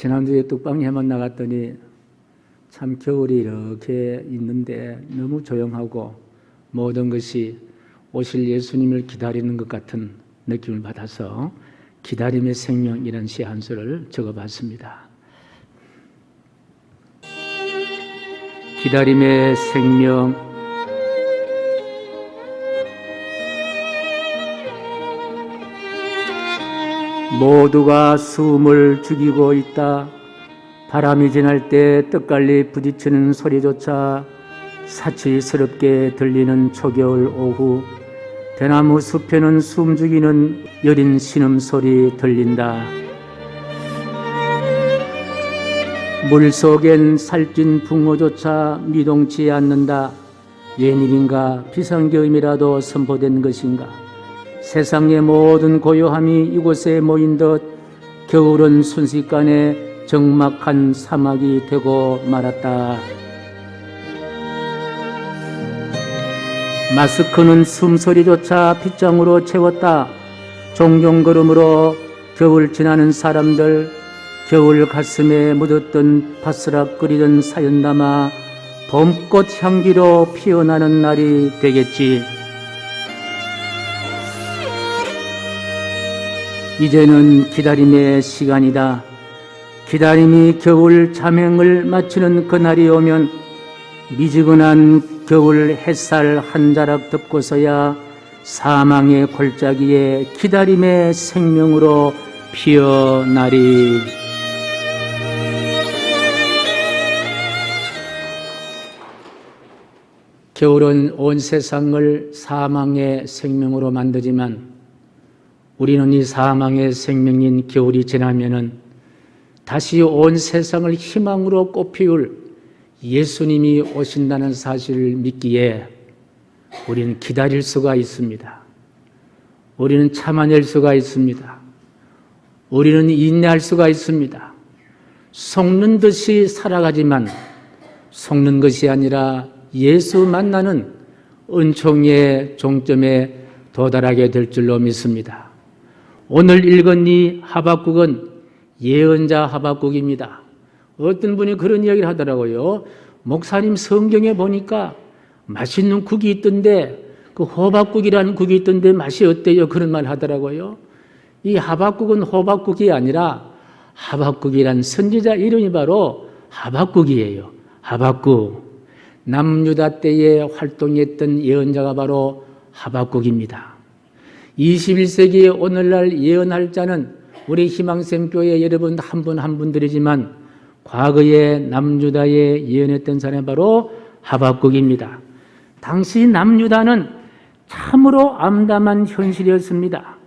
지난주에 뚝방에만 나갔더니 참 겨울이 이렇게 있는데 너무 조용하고 모든 것이 오실 예수님을 기다리는 것 같은 느낌을 받아서 기다림의 생명이라는 시 한 소를 적어봤습니다. 기다림의 생명. 모두가 숨을 죽이고 있다. 바람이 지날 때 떡갈리 부딪히는 소리조차 사치스럽게 들리는 초겨울 오후, 대나무 숲에는 숨 죽이는 여린 신음소리 들린다. 물속엔 살찐 붕어조차 미동치 않는다. 웬일인가 비상계엄이라도 선포된 것인가. 세상의 모든 고요함이 이곳에 모인 듯 겨울은 순식간에 적막한 사막이 되고 말았다. 마스크는 숨소리조차 빗장으로 채웠다. 종종 걸음으로 겨울 지나는 사람들, 겨울 가슴에 묻었던 바스락거리던 사연 담아 봄꽃 향기로 피어나는 날이 되겠지. 이제는 기다림의 시간이다. 기다림이 겨울 자맹을 마치는 그날이 오면 미지근한 겨울 햇살 한 자락 덮고서야 사망의 골짜기에 기다림의 생명으로 피어나리. 겨울은 온 세상을 사망의 생명으로 만들지만 우리는 이 사망의 생명인 겨울이 지나면은 다시 온 세상을 희망으로 꽃피울 예수님이 오신다는 사실을 믿기에 우리는 기다릴 수가 있습니다. 우리는 참아낼 수가 있습니다. 우리는 인내할 수가 있습니다. 속는 듯이 살아가지만 속는 것이 아니라 예수 만나는 은총의 종점에 도달하게 될 줄로 믿습니다. 오늘 읽은 이 하박국은 예언자 하박국입니다. 어떤 분이 그런 이야기를 하더라고요. 목사님, 성경에 보니까 맛있는 국이 있던데 그 호박국이라는 국이 있던데 맛이 어때요? 그런 말 하더라고요. 이 하박국은 호박국이 아니라 하박국이란 선지자 이름이 바로 하박국이에요. 하박국. 남유다 때에 활동했던 예언자가 바로 하박국입니다. 21세기의 오늘날 예언할 자는 우리 희망샘교회 여러분 한 분 한 분들이지만 과거에 남유다에 예언했던 사람이 바로 하박국입니다. 당시 남유다는 참으로 암담한 현실이었습니다.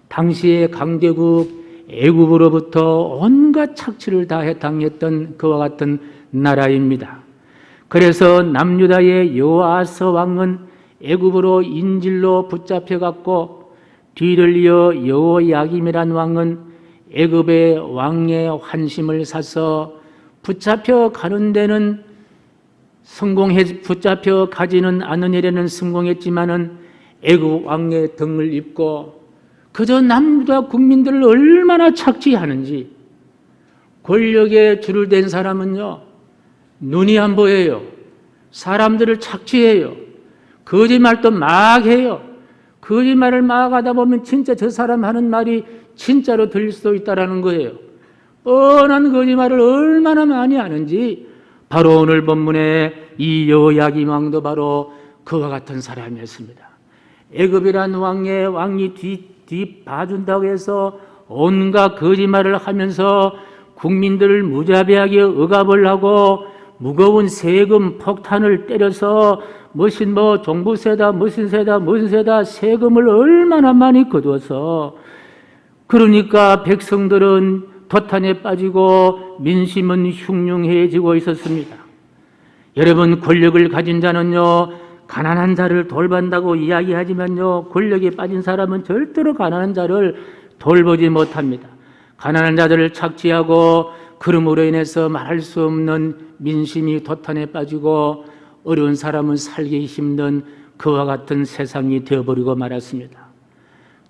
당시의 강대국 애굽으로부터 온갖 착취를 다 당했던 그와 같은 나라입니다. 그래서 남유다의 여호아스 왕은 애굽으로 인질로 붙잡혀갔고 뒤를 이어 여호야김이란 왕은 애굽의 왕의 환심을 사서 붙잡혀 가는 데는 붙잡혀 가지는 않은 일에는 성공했지만은 애굽 왕의 등을 입고 그저 남유다 국민들을 얼마나 착취하는지. 권력에 줄을 댄 사람은요, 눈이 안 보여요. 사람들을 착취해요. 거짓말도 막 해요. 거짓말을 막 하다 보면 진짜 저 사람 하는 말이 진짜로 들릴 수도 있다라는 거예요. 뻔한 거짓말을 얼마나 많이 하는지 바로 오늘 본문에 이 여호야김 왕도 바로 그와 같은 사람이었습니다. 애굽이란 왕이 뒤 봐준다고 해서 온갖 거짓말을 하면서 국민들을 무자비하게 억압을 하고 무거운 세금 폭탄을 때려서 무슨 종부세다 무슨 세다 세금을 얼마나 많이 거둬서 그러니까 백성들은 도탄에 빠지고 민심은 흉흉해지고 있었습니다. 여러분, 권력을 가진 자는요 가난한 자를 돌본다고 이야기하지만요 권력에 빠진 사람은 절대로 가난한 자를 돌보지 못합니다. 가난한 자들을 착취하고 그름으로 인해서 말할 수 없는 민심이 도탄에 빠지고 어려운 사람은 살기 힘든 그와 같은 세상이 되어버리고 말았습니다.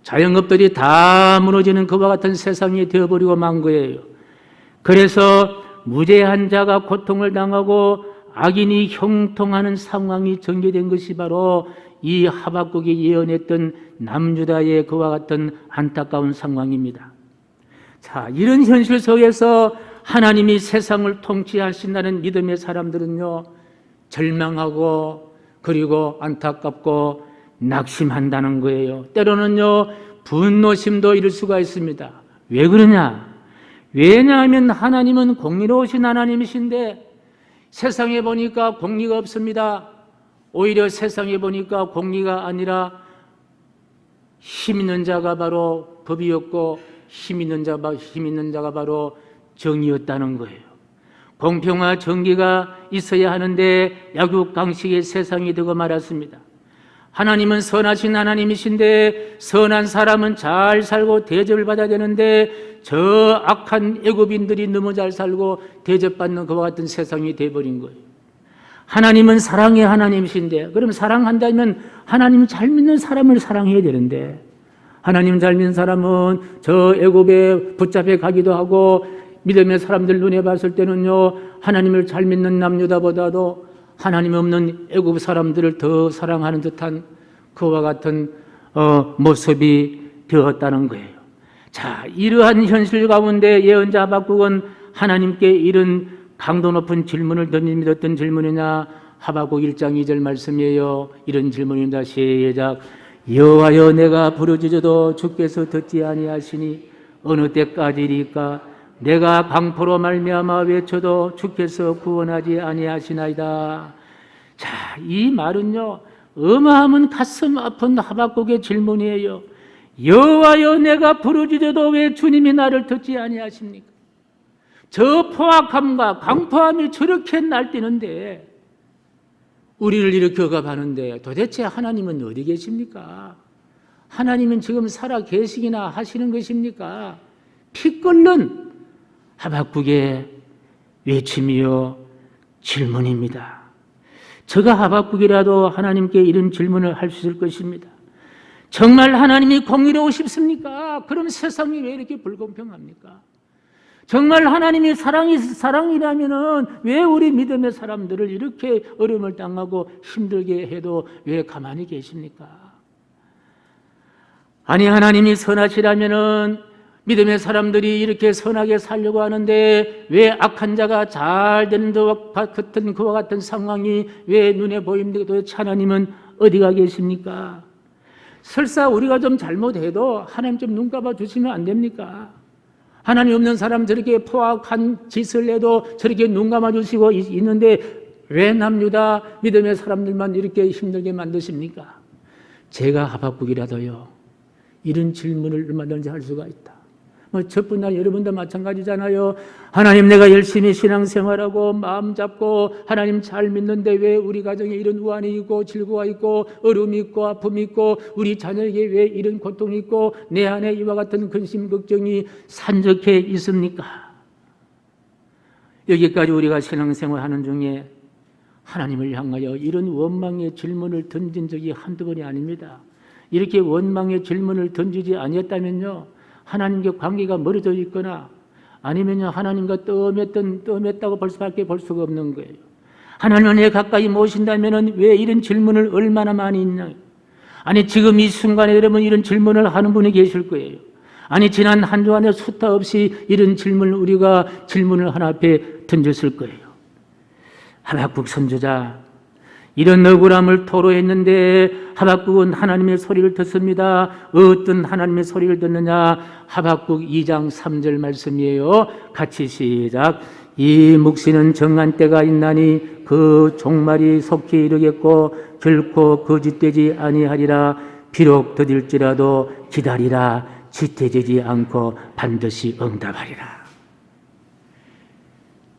자영업들이 다 무너지는 그와 같은 세상이 되어버리고 만 거예요. 그래서 무죄한 자가 고통을 당하고 악인이 형통하는 상황이 전개된 것이 바로 이 하박국이 예언했던 남유다의 그와 같은 안타까운 상황입니다. 자, 이런 현실 속에서 하나님이 세상을 통치하신다는 믿음의 사람들은요, 절망하고 그리고 안타깝고 낙심한다는 거예요. 때로는요, 분노심도 이룰 수가 있습니다. 왜 그러냐? 왜냐하면 하나님은 공의로우신 하나님이신데 세상에 보니까 공의가 없습니다. 오히려 세상에 보니까 공의가 아니라 힘 있는 자가 바로 법이었고 힘 있는 자가 바로 정의였다는 거예요. 공평과 정의가 있어야 하는데 약육강식의 세상이 되고 말았습니다. 하나님은 선하신 하나님이신데 선한 사람은 잘 살고 대접을 받아야 되는데 저 악한 애굽인들이 너무 잘 살고 대접받는 그와 같은 세상이 돼버린 거예요. 하나님은 사랑의 하나님이신데 그럼 사랑한다면 하나님 잘 믿는 사람을 사랑해야 되는데 하나님 잘 믿는 사람은 저 애굽에 붙잡혀 가기도 하고 믿음의 사람들 눈에 봤을 때는요 하나님을 잘 믿는 남유다보다도 하나님 없는 애굽 사람들을 더 사랑하는 듯한 그와 같은 모습이 되었다는 거예요. 자, 이러한 현실 가운데 예언자 하박국은 하나님께 이런 강도 높은 질문을 던집니다. 어떤 질문이냐? 하박국 1장 2절 말씀이에요. 이런 질문입니다. 시작. 여호와여 내가 부르짖어도 주께서 듣지 아니하시니 어느 때까지리까? 내가 강포로 말미암아 외쳐도 주께서 구원하지 아니하시나이다. 자, 이 말은요 어마어마한 가슴 아픈 하박국의 질문이에요. 여호와여 내가 부르짖어도 왜 주님이 나를 듣지 아니하십니까? 저 포악함과 강포함이 저렇게 날뛰는데 우리를 이렇게 억압하는데 도대체 하나님은 어디 계십니까? 하나님은 지금 살아 계시기나 하시는 것입니까? 피 끓는 하박국의 외침이요 질문입니다. 저가 하박국이라도 하나님께 이런 질문을 할 수 있을 것입니다. 정말 하나님이 공의로우십니까? 그럼 세상이 왜 이렇게 불공평합니까? 정말 하나님이 사랑이라면은 왜 우리 믿음의 사람들을 이렇게 어려움을 당하고 힘들게 해도 왜 가만히 계십니까? 아니 하나님이 선하시라면은 믿음의 사람들이 이렇게 선하게 살려고 하는데 왜 악한 자가 잘 되는 그와 같은 상황이 왜 눈에 보입니까? 도대체 하나님은 어디가 계십니까? 설사 우리가 좀 잘못해도 하나님 좀 눈 감아 주시면 안 됩니까? 하나님 없는 사람 저렇게 포악한 짓을 해도 저렇게 눈 감아 주시고 있는데 왜 남유다 믿음의 사람들만 이렇게 힘들게 만드십니까? 제가 하박국이라도요 이런 질문을 얼마든지 할 수가 있다. 첫분 날 여러분도 마찬가지잖아요. 하나님 내가 열심히 신앙생활하고 마음 잡고 하나님 잘 믿는데 왜 우리 가정에 이런 우환이 있고 질고가 있고 어려움이 있고 아픔이 있고 우리 자녀에게 왜 이런 고통이 있고 내 안에 이와 같은 근심 걱정이 산적해 있습니까? 여기까지 우리가 신앙생활하는 중에 하나님을 향하여 이런 원망의 질문을 던진 적이 한두 번이 아닙니다. 이렇게 원망의 질문을 던지지 아니었다면요 하나님과 관계가 멀어져 있거나 아니면요 하나님과 뜸했다고 볼 수밖에 볼 수가 없는 거예요. 하나님을 내 가까이 모신다면은 왜 이런 질문을 얼마나 많이 있냐? 아니 지금 이 순간에 여러분 이런 질문을 하는 분이 계실 거예요. 아니 지난 한 주간에 수타 없이 이런 질문을 하나 앞에 던졌을 거예요. 하박국 선지자 이런 억울함을 토로했는데 하박국은 하나님의 소리를 듣습니다. 어떤 하나님의 소리를 듣느냐? 하박국 2장 3절 말씀이에요. 같이 시작. 이 묵시는 정한 때가 있나니 그 종말이 속히 이르겠고 결코 거짓되지 아니하리라. 비록 더딜지라도 기다리라. 지태지지 않고 반드시 응답하리라.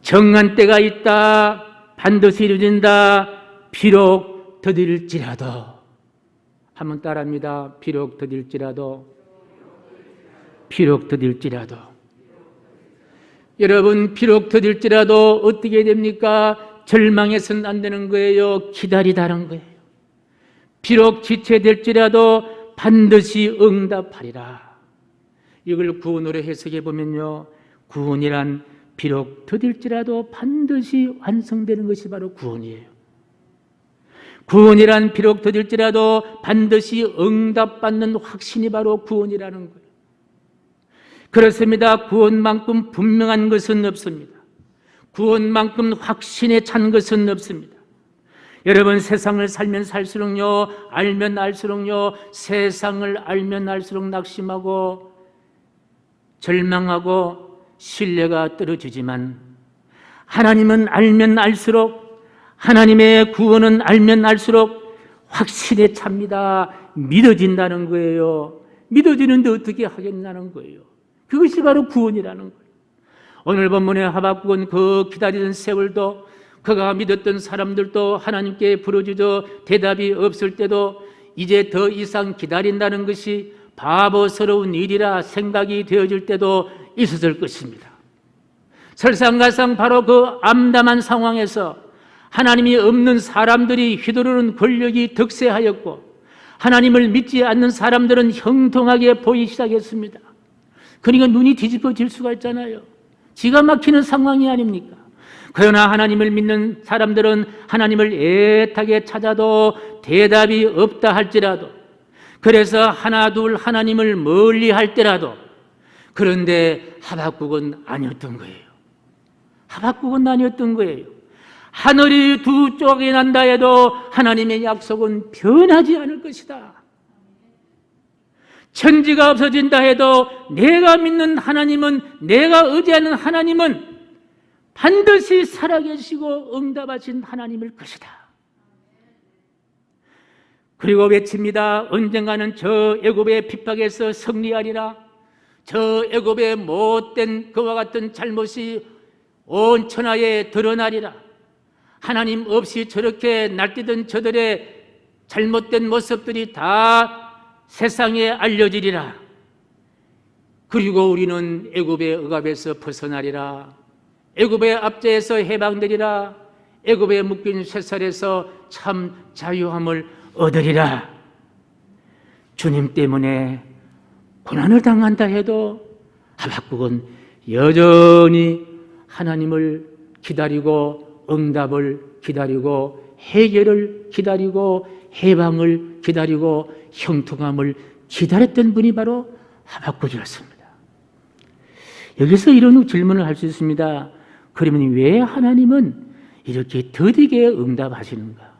정한 때가 있다. 반드시 이루어진다. 비록 더딜지라도 한번 따라합니다. 비록 더딜지라도 여러분 비록 더딜지라도 어떻게 됩니까? 절망해서는 안 되는 거예요. 기다리다는 거예요. 비록 지체될지라도 반드시 응답하리라. 이걸 구원으로 해석해 보면요 구원이란 비록 더딜지라도 반드시 완성되는 것이 바로 구원이에요. 구원이란 비록 더딜지라도 반드시 응답받는 확신이 바로 구원이라는 거예요. 그렇습니다. 구원만큼 분명한 것은 없습니다. 구원만큼 확신에 찬 것은 없습니다. 여러분, 세상을 살면 살수록요, 알면 알수록요, 세상을 알면 알수록 낙심하고 절망하고 신뢰가 떨어지지만, 하나님은 알면 알수록, 하나님의 구원은 알면 알수록 확신에 찹니다. 믿어진다는 거예요. 믿어지는데 어떻게 하겠냐는 거예요. 그것이 바로 구원이라는 거예요. 오늘 본문의 하박국은 그 기다리던 세월도, 그가 믿었던 사람들도 하나님께 부르짖어 대답이 없을 때도 이제 더 이상 기다린다는 것이 바보스러운 일이라 생각이 되어질 때도 있었을 것입니다. 설상가상 바로 그 암담한 상황에서 하나님이 없는 사람들이 휘두르는 권력이 득세하였고, 하나님을 믿지 않는 사람들은 형통하게 보이기 시작했습니다. 그러니까 눈이 뒤집어질 수가 있잖아요. 기가 막히는 상황이 아닙니까? 그러나 하나님을 믿는 사람들은 하나님을 애타게 찾아도 대답이 없다 할지라도, 그래서 하나 둘 하나님을 멀리 할 때라도, 그런데 하박국은 아니었던 거예요. 하박국은 아니었던 거예요. 하늘이 두 쪽이 난다 해도 하나님의 약속은 변하지 않을 것이다. 천지가 없어진다 해도 내가 믿는 하나님은, 내가 의지하는 하나님은 반드시 살아계시고 응답하신 하나님일 것이다. 그리고 외칩니다. 언젠가는 저 애굽의 핍박에서 승리하리라. 저 애굽의 못된 그와 같은 잘못이 온 천하에 드러나리라. 하나님 없이 저렇게 날뛰던 저들의 잘못된 모습들이 다 세상에 알려지리라. 그리고 우리는 애굽의 억압에서 벗어나리라. 애굽의 압제에서 해방되리라. 애굽에 묶인 쇠살에서 참 자유함을 얻으리라. 주님 때문에 고난을 당한다 해도 하박국은 여전히 하나님을 기다리고 응답을 기다리고 해결을 기다리고 해방을 기다리고 형통함을 기다렸던 분이 바로 하박국이었습니다. 여기서 이런 질문을 할 수 있습니다. 그러면 왜 하나님은 이렇게 더디게 응답하시는가?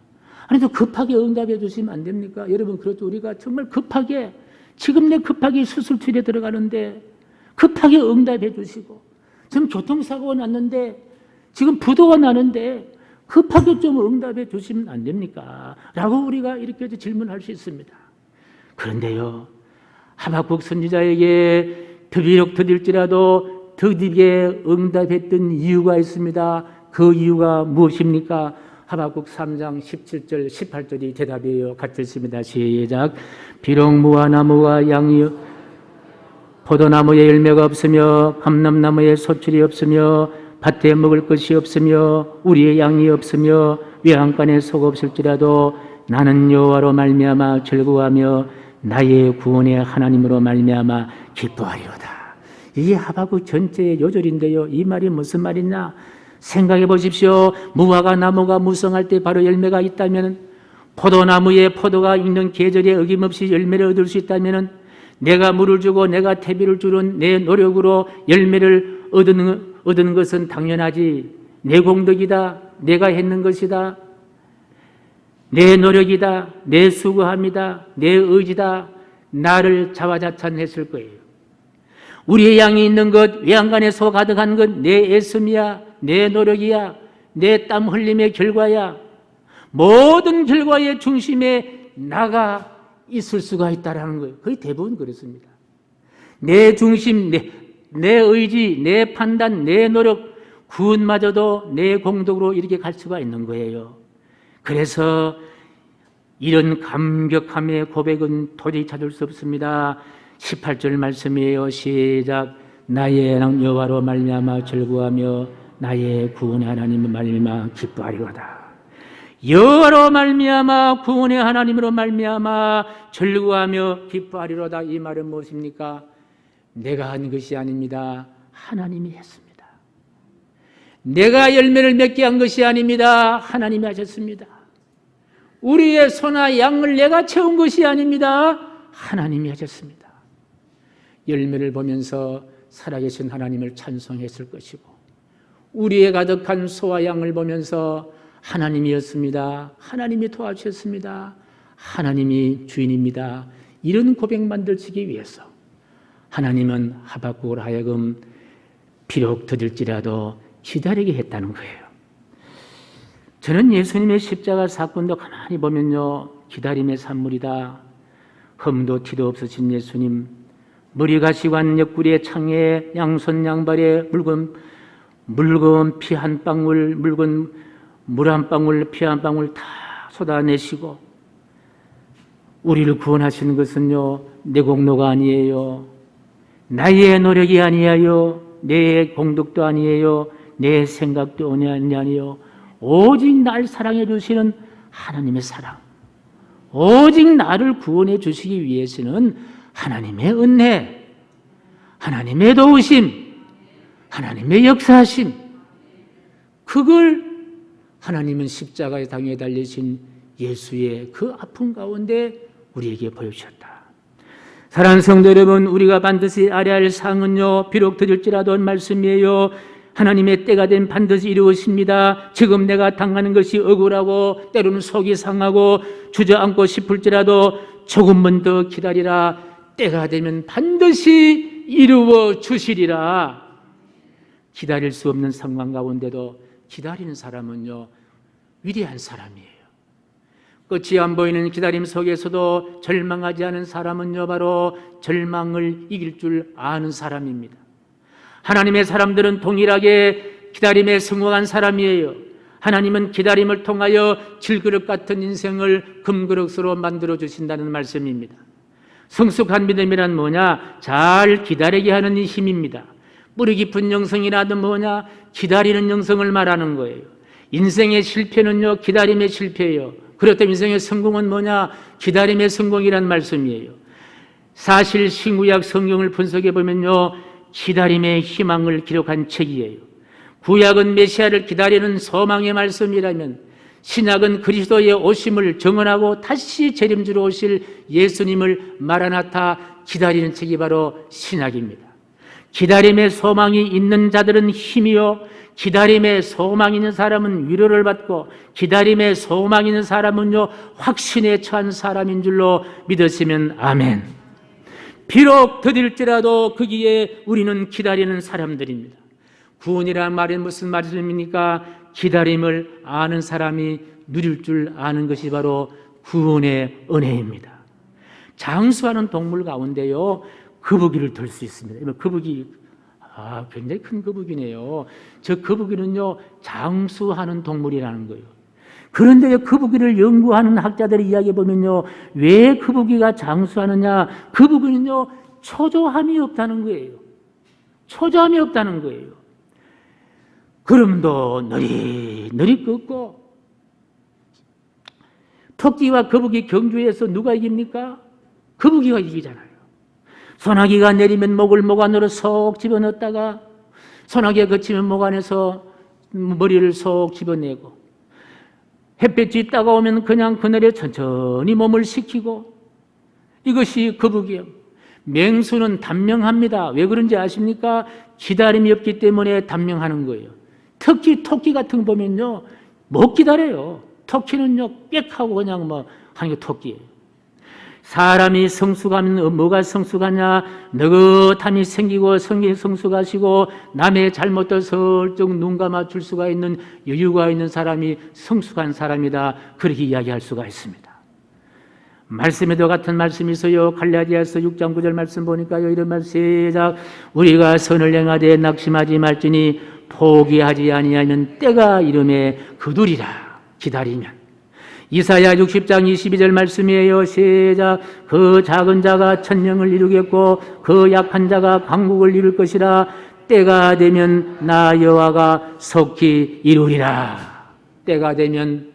아니, 또 급하게 응답해 주시면 안 됩니까? 여러분, 그렇죠. 우리가 정말 급하게, 지금 내 급하게 수술실에 들어가는데 급하게 응답해 주시고, 지금 교통사고가 났는데, 지금 부도가 나는데 급하게 좀 응답해 주시면 안 됩니까? 라고 우리가 이렇게 질문할 수 있습니다. 그런데요, 하박국 선지자에게 비록 더딜지라도 더디게 응답했던 이유가 있습니다. 그 이유가 무엇입니까? 하박국 3장 17절 18절이 대답이에요. 같이 읽습니다. 시작. 비록 무화나무와 양이 포도나무에 열매가 없으며 감람나무에 소출이 없으며 밭에 먹을 것이 없으며 우리의 양이 없으며 외양간에 속 없을지라도 나는 여호와로 말미암아 즐거워하며 나의 구원의 하나님으로 말미암아 기뻐하리로다. 이게 하박국 전체의 요절인데요. 이 말이 무슨 말이냐? 생각해 보십시오. 무화과 나무가 무성할 때 바로 열매가 있다면, 포도나무에 포도가 익는 계절에 어김없이 열매를 얻을 수 있다면, 내가 물을 주고 내가 퇴비를 주는 내 노력으로 열매를 얻는 것은 당연하지. 내 공덕이다. 내가 했는 것이다. 내 노력이다. 내 수고함이다. 내 의지다. 나를 자화자찬했을 거예요. 우리의 양이 있는 것, 외양간에 소 가득한 것 내 애씀이야. 내 노력이야. 내 땀 흘림의 결과야. 모든 결과의 중심에 나가 있을 수가 있다라는 거예요. 거의 대부분 그렇습니다. 내 중심, 내 의지, 내 판단, 내 노력, 구원마저도 내 공덕으로 이렇게 갈 수가 있는 거예요. 그래서 이런 감격함의 고백은 도저히 찾을 수 없습니다. 18절 말씀이에요. 시작. 나의 여호와로 말미암아 즐거워하며 나의 구원의 하나님을 말미암아 기뻐하리로다. 여호와로 말미암아 구원의 하나님으로 말미암아 즐거워하며 기뻐하리로다. 이 말은 무엇입니까? 내가 한 것이 아닙니다. 하나님이 했습니다. 내가 열매를 맺게 한 것이 아닙니다. 하나님이 하셨습니다. 우리의 소나 양을 내가 채운 것이 아닙니다. 하나님이 하셨습니다. 열매를 보면서 살아계신 하나님을 찬송했을 것이고, 우리의 가득한 소와 양을 보면서 하나님이었습니다. 하나님이 도와주셨습니다. 하나님이 주인입니다. 이런 고백만 들치기 위해서 하나님은 하박국을 하여금 비록 더딜지라도 기다리게 했다는 거예요. 저는 예수님의 십자가 사건도 가만히 보면요, 기다림의 산물이다. 흠도 티도 없으신 예수님, 머리가 시관 옆구리에 창에 양손 양발에 묽은 피 한 방울, 묽은 물 한 방울, 피 한 방울 다 쏟아내시고, 우리를 구원하시는 것은요, 내 공로가 아니에요. 나의 노력이 아니에요. 내 공덕도 아니에요. 내 생각도 아니에요. 오직 날 사랑해 주시는 하나님의 사랑, 오직 나를 구원해 주시기 위해서는 하나님의 은혜, 하나님의 도우심, 하나님의 역사하심, 그걸 하나님은 십자가에 당해 달리신 예수의 그 아픔 가운데 우리에게 보여주셨다. 사랑하는 성도 여러분, 우리가 반드시 알아야 할 사항은요, 비록 더딜지라도 말씀이에요. 하나님의 때가 되면 반드시 이루어집니다. 지금 내가 당하는 것이 억울하고 때로는 속이 상하고 주저앉고 싶을지라도 조금만 더 기다리라. 때가 되면 반드시 이루어 주시리라. 기다릴 수 없는 상황 가운데도 기다리는 사람은요, 위대한 사람이에요. 끝이 안 보이는 기다림 속에서도 절망하지 않은 사람은요, 바로 절망을 이길 줄 아는 사람입니다. 하나님의 사람들은 동일하게 기다림에 성공한 사람이에요. 하나님은 기다림을 통하여 질그릇 같은 인생을 금그릇으로 만들어 주신다는 말씀입니다. 성숙한 믿음이란 뭐냐? 잘 기다리게 하는 이 힘입니다. 뿌리 깊은 영성이라도 뭐냐? 기다리는 영성을 말하는 거예요. 인생의 실패는요, 기다림의 실패예요. 그렇다면 인생의 성공은 뭐냐? 기다림의 성공이란 말씀이에요. 사실 신구약 성경을 분석해 보면요, 기다림의 희망을 기록한 책이에요. 구약은 메시아를 기다리는 소망의 말씀이라면, 신약은 그리스도의 오심을 정언하고 다시 재림주로 오실 예수님을 마라나타 기다리는 책이 바로 신약입니다. 기다림의 소망이 있는 자들은 힘이요, 기다림의 소망 있는 사람은 위로를 받고, 기다림의 소망 있는 사람은요, 확신에 처한 사람인 줄로 믿으시면 아멘. 비록 더딜지라도 거기에 우리는 기다리는 사람들입니다. 구원이라는 말이 무슨 말씀입니까? 기다림을 아는 사람이 누릴 줄 아는 것이 바로 구원의 은혜입니다. 장수하는 동물 가운데요, 거북이를 들 수 있습니다. 거북이, 굉장히 큰 거북이네요. 저 거북이는요, 장수하는 동물이라는 거예요. 그런데 거북이를 연구하는 학자들의 이야기 보면요, 왜 거북이가 장수하느냐? 거북이는요, 초조함이 없다는 거예요. 초조함이 없다는 거예요. 걸음도 느릿느릿 걷고, 토끼와 거북이 경주에서 누가 이깁니까? 거북이가 이기잖아요. 소나기가 내리면 목을 목 안으로 쏙 집어넣었다가, 소나기가 그치면 목 안에서 머리를 쏙 집어내고, 햇볕이 따가우면 그냥 그늘에 천천히 몸을 식히고, 이것이 거북이요. 맹수는 단명합니다. 왜 그런지 아십니까? 기다림이 없기 때문에 단명하는 거예요. 특히 토끼 같은 거 보면요, 못 기다려요. 토끼는요, 빽하고 그냥 하는 게 토끼예요. 사람이 성숙하면 뭐가 성숙하냐? 느긋함이 생기고 성이 성숙하시고 남의 잘못도 슬쩍 눈 감아줄 수가 있는 여유가 있는 사람이 성숙한 사람이다. 그렇게 이야기할 수가 있습니다. 말씀에도 같은 말씀이 있어요. 갈라디아서 6장 9절 말씀 보니까요, 이런 말씀 시작. 우리가 선을 행하되 낙심하지 말지니 포기하지 아니하면 때가 이름에 거두리라. 기다리면. 이사야 60장 22절 말씀이에요. 시작. 그 작은 자가 천령을 이루겠고 그 약한 자가 강국을 이룰 것이라. 때가 되면 나 여호와가 속히 이루리라. 때가 되면,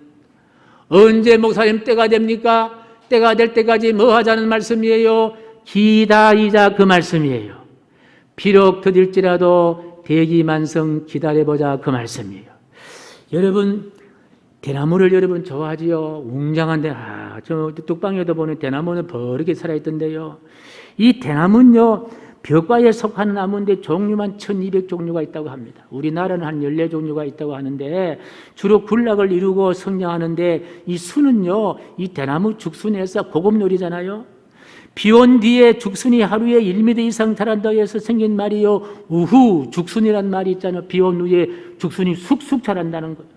언제 목사님 때가 됩니까? 때가 될 때까지 뭐 하자는 말씀이에요? 기다리자, 그 말씀이에요. 비록 더딜지라도 대기만성 기다려보자 그 말씀이에요. 여러분 대나무를 여러분 좋아하지요? 웅장한데 저 뚝방에도 보면 대나무는 버르게 살아있던데요. 이 대나무는요 벽과에 속하는 나무인데 종류만 1200종류가 있다고 합니다. 우리나라는 한 14종류가 있다고 하는데 주로 군락을 이루고 성장하는데 이 순은요 이 대나무 죽순에서 고급놀이잖아요. 비온 뒤에 죽순이 하루에 1m 이상 자란다고 해서 생긴 말이요 우후 죽순이란 말이 있잖아요. 비온 후에 죽순이 쑥쑥 자란다는 거예요.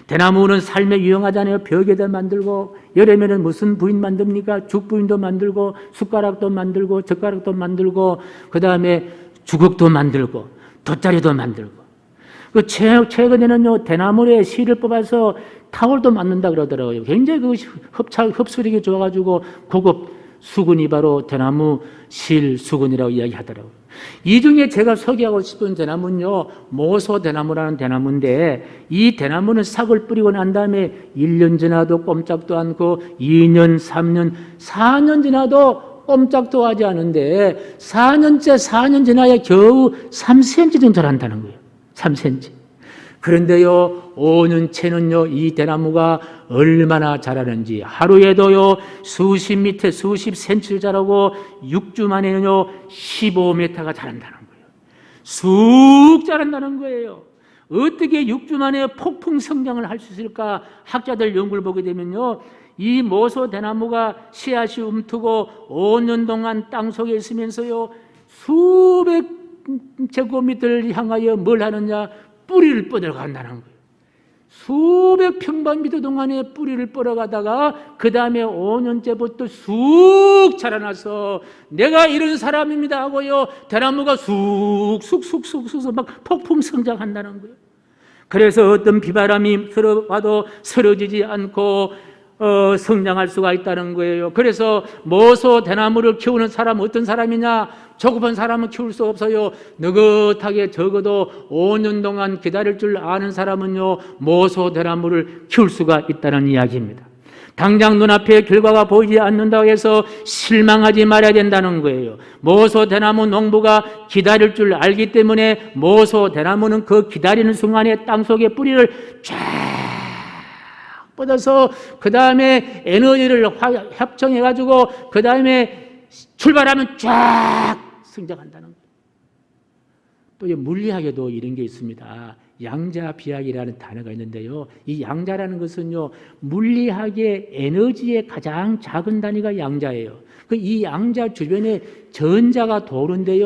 대나무는 삶에 유용하잖아요. 벽에다 만들고 여름에는 무슨 부인 만듭니까? 죽부인도 만들고 숟가락도 만들고 젓가락도 만들고 그 다음에 주걱도 만들고 돗자리도 만들고 최근에는요 대나무에 실을 뽑아서 타월도 만든다 그러더라고요. 굉장히 그 흡수력이 좋아가지고 고급 수건이 바로 대나무 실 수건이라고 이야기하더라고요. 이 중에 제가 소개하고 싶은 대나무는요 모소 대나무라는 대나무인데 이 대나무는 싹을 뿌리고 난 다음에 1년 지나도 꼼짝도 않고 2년, 3년, 4년 지나도 꼼짝도 하지 않은데 4년 지나야 겨우 3cm 정도 자란다는 거예요. 3cm. 그런데요 5년째는요 이 대나무가 얼마나 자라는지 하루에도요 수십 미터 수십 센치를 자라고 6주 만에는요 15m가 자란다는 거예요. 쑥 자란다는 거예요. 어떻게 6주 만에 폭풍 성장을 할 수 있을까? 학자들 연구를 보게 되면요 이 모소 대나무가 씨앗이 움트고 5년 동안 땅속에 있으면서요 수백 제곱미터를 향하여 뭘 하느냐? 뿌리를 뻗어간다는 거예요. 수백 평방미터 동안에 뿌리를 뻗어가다가 그 다음에 5년째부터 쑥 자라나서 내가 이런 사람입니다 하고요 대나무가 쑥쑥쑥쑥 막 폭풍 성장한다는 거예요. 그래서 어떤 비바람이 들어와도 쓰러지지 않고 성장할 수가 있다는 거예요. 그래서 모소 대나무를 키우는 사람 어떤 사람이냐? 조급한 사람은 키울 수 없어요. 느긋하게 적어도 5년 동안 기다릴 줄 아는 사람은요 모소 대나무를 키울 수가 있다는 이야기입니다. 당장 눈앞에 결과가 보이지 않는다고 해서 실망하지 말아야 된다는 거예요. 모소 대나무 농부가 기다릴 줄 알기 때문에 모소 대나무는 그 기다리는 순간에 땅속에 뿌리를 쫙 뻗어서 그 다음에 에너지를 합성해가지고 그 다음에 출발하면 쫙 성장한다는 거예요. 또 물리학에도 이런 게 있습니다. 양자비약이라는 단어가 있는데요. 이 양자라는 것은요 물리학의 에너지의 가장 작은 단위가 양자예요. 이 양자 주변에 전자가 도는데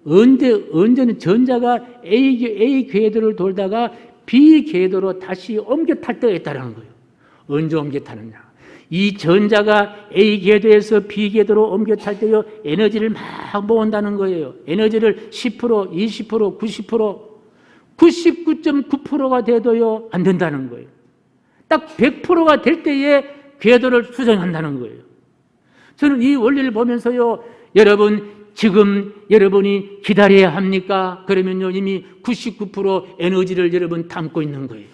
언제는 전자가 A 궤도를 돌다가 B 궤도로 다시 옮겨 탈 때가 있다는 거예요. 언제 옮겨 타느냐? 이 전자가 A 궤도에서 B 궤도로 옮겨 탈 때요 에너지를 막 모은다는 거예요. 에너지를 10%, 20%, 90%, 99.9%가 돼도요 안 된다는 거예요. 딱 100%가 될 때에 궤도를 수정한다는 거예요. 저는 이 원리를 보면서요 지금 여러분이 기다려야 합니까? 그러면요 이미 99% 에너지를 여러분 담고 있는 거예요.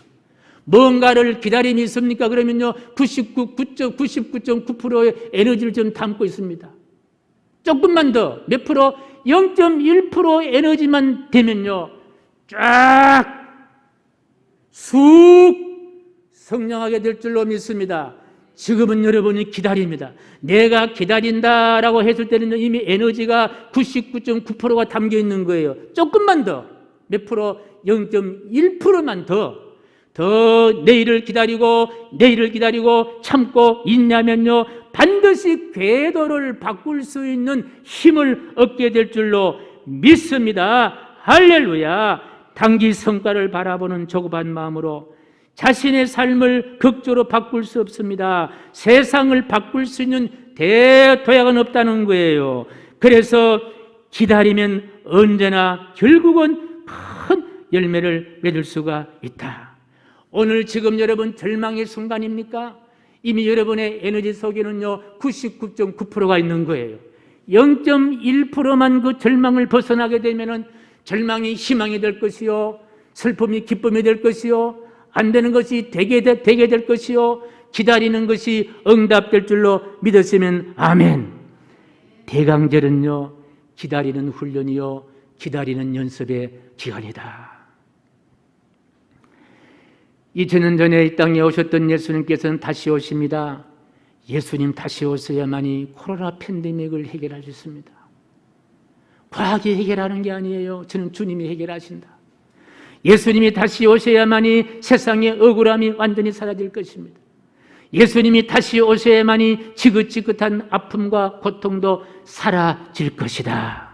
뭔가를 기다림이 있습니까? 그러면요 99.9%의 에너지를 좀 담고 있습니다. 조금만 더 몇 프로? 0.1% 에너지만 되면요 쫙 쑥 성장하게 될 줄로 믿습니다. 지금은 여러분이 기다립니다. 내가 기다린다라고 했을 때는 이미 에너지가 99.9%가 담겨 있는 거예요. 조금만 더, 몇 프로? 0.1%만 더 내일을 기다리고 참고 있냐면요 반드시 궤도를 바꿀 수 있는 힘을 얻게 될 줄로 믿습니다. 할렐루야. 단기 성과를 바라보는 조급한 마음으로 자신의 삶을 극적으로 바꿀 수 없습니다. 세상을 바꿀 수 있는 대도약은 없다는 거예요. 그래서 기다리면 언제나 결국은 큰 열매를 맺을 수가 있다. 오늘 지금 여러분 절망의 순간입니까? 이미 여러분의 에너지 속에는요 99.9%가 있는 거예요. 0.1%만 그 절망을 벗어나게 되면은 절망이 희망이 될 것이요, 슬픔이 기쁨이 될 것이요, 안 되는 것이 되게 될 것이요, 기다리는 것이 응답될 줄로 믿었으면 아멘. 대강절은요 기다리는 훈련이요 기다리는 연습의 기간이다. 2000년 전에 이 땅에 오셨던 예수님께서는 다시 오십니다. 예수님 다시 오셔야만이 코로나 팬데믹을 해결하셨습니다. 과학이 해결하는 게 아니에요. 저는 주님이 해결하신다. 예수님이 다시 오셔야만이 세상의 억울함이 완전히 사라질 것입니다. 예수님이 다시 오셔야만이 지긋지긋한 아픔과 고통도 사라질 것이다.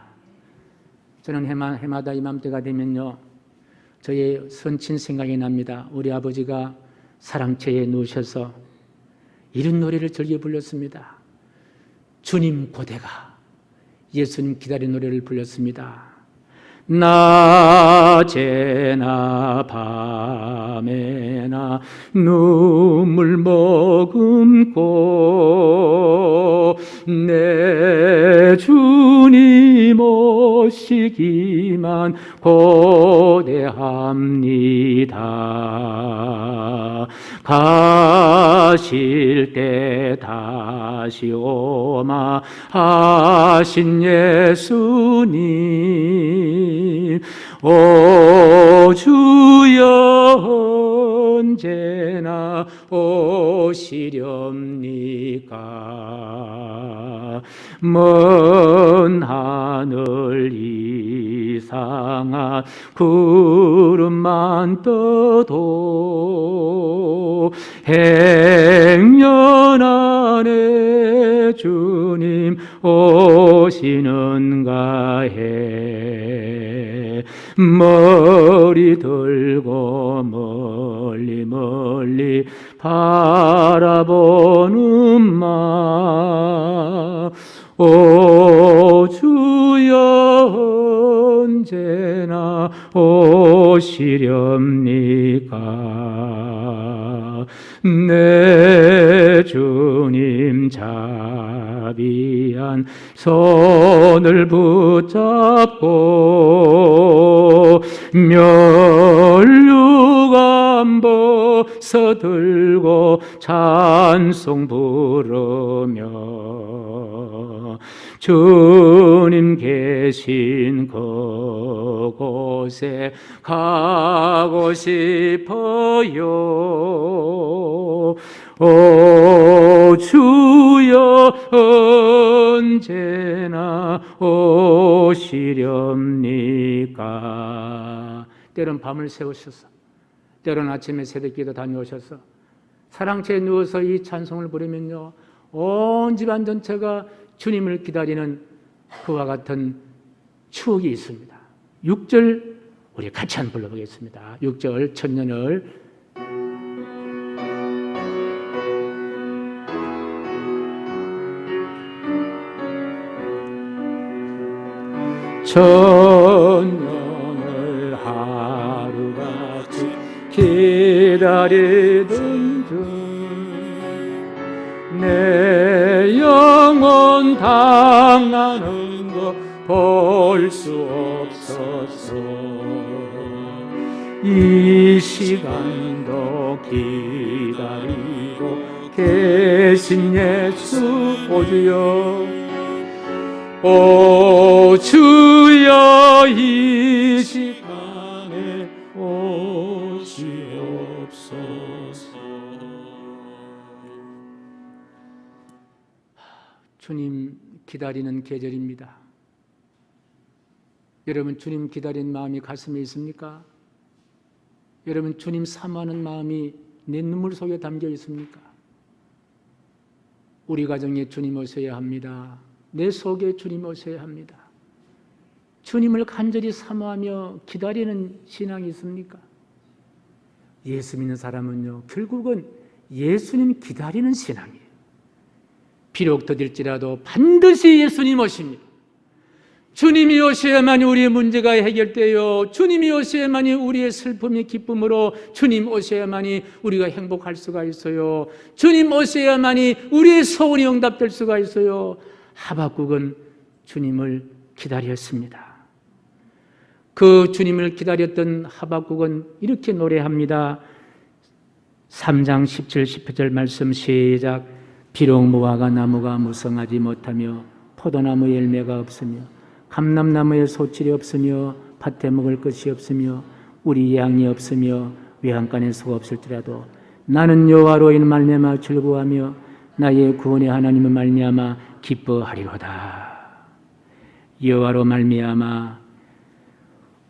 저는 해마다 이맘때가 되면요, 저의 선친 생각이 납니다. 우리 아버지가 사랑채에 누우셔서 이런 노래를 즐겨 불렀습니다. 주님 고대가 예수님 기다린 노래를 불렀습니다. 낮에나 밤에나 눈물 머금고 내 주님 오시기만 고대합니다. 가실 때 다시 오마 하신 예수님, 오 주여 언제나 오시렵니까? 먼 하늘 이상한 구름만 떠도 행년 안에 주님 오시는가 해. 머리 들고 멀리 멀리 바라보는 마, 오 주여 언제나 오시렵니까? 내 주님 자비한 손을 붙잡고 면류관 벗어들고 찬송 부르며 주님 계신 그곳에 가고 싶어요. 오 주여 언제나 오시렵니까? 때론 밤을 새우셔서, 때론 아침에 새벽기도 다녀오셔서 사랑채에 누워서 이 찬송을 부르면요, 온 집안 전체가 주님을 기다리는 그와 같은 추억이 있습니다. 6절 우리 같이 한번 불러보겠습니다. 6절 천년을 천년을 하루같이 기다리던 중 내 영혼 당나는 것 볼 수 없었어. 이 시간도 기다리고 계신 예수 오주여, 오 주여 이 시간에 오시옵소서. 주님 기다리는 계절입니다. 여러분 주님 기다리는 마음이 가슴에 있습니까? 여러분 주님 사모하는 마음이 내 눈물 속에 담겨 있습니까? 우리 가정에 주님 오셔야 합니다. 내 속에 주님 오셔야 합니다. 주님을 간절히 사모하며 기다리는 신앙이 있습니까? 예수 믿는 사람은요, 결국은 예수님 기다리는 신앙이에요. 비록 더딜지라도 반드시 예수님 오십니다. 주님이 오셔야만이 우리의 문제가 해결돼요. 주님이 오셔야만이 우리의 슬픔이 기쁨으로, 주님 오셔야만이 우리가 행복할 수가 있어요. 주님 오셔야만이 우리의 소원이 응답될 수가 있어요. 하박국은 주님을 기다렸습니다. 그 주님을 기다렸던 하박국은 이렇게 노래합니다. 3장 17, 18절 말씀 시작. 비록 무화과 나무가 무성하지 못하며 포도나무 열매가 없으며 감람나무에 소출이 없으며 밭에 먹을 것이 없으며 우리 양이 없으며 외양간에 소가 없을지라도 나는 여호와로 인하여 말미암아 즐거워하며 나의 구원의 하나님을 말미암아 기뻐하리로다. 여호와로 말미암아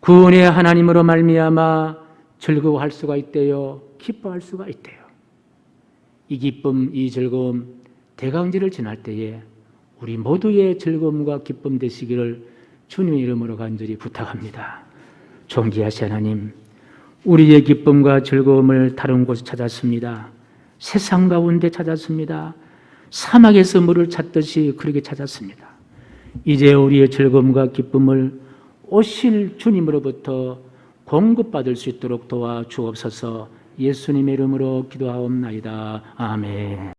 구원의 하나님으로 말미암아 즐거워할 수가 있대요. 기뻐할 수가 있대요. 이 기쁨, 이 즐거움 대강지를 지날 때에 우리 모두의 즐거움과 기쁨 되시기를 주님의 이름으로 간절히 부탁합니다. 존귀하신 하나님, 우리의 기쁨과 즐거움을 다른 곳에 찾았습니다. 세상 가운데 찾았습니다. 사막에서 물을 찾듯이 그렇게 찾았습니다. 이제 우리의 즐거움과 기쁨을 오실 주님으로부터 공급받을 수 있도록 도와주옵소서. 예수님의 이름으로 기도하옵나이다. 아멘.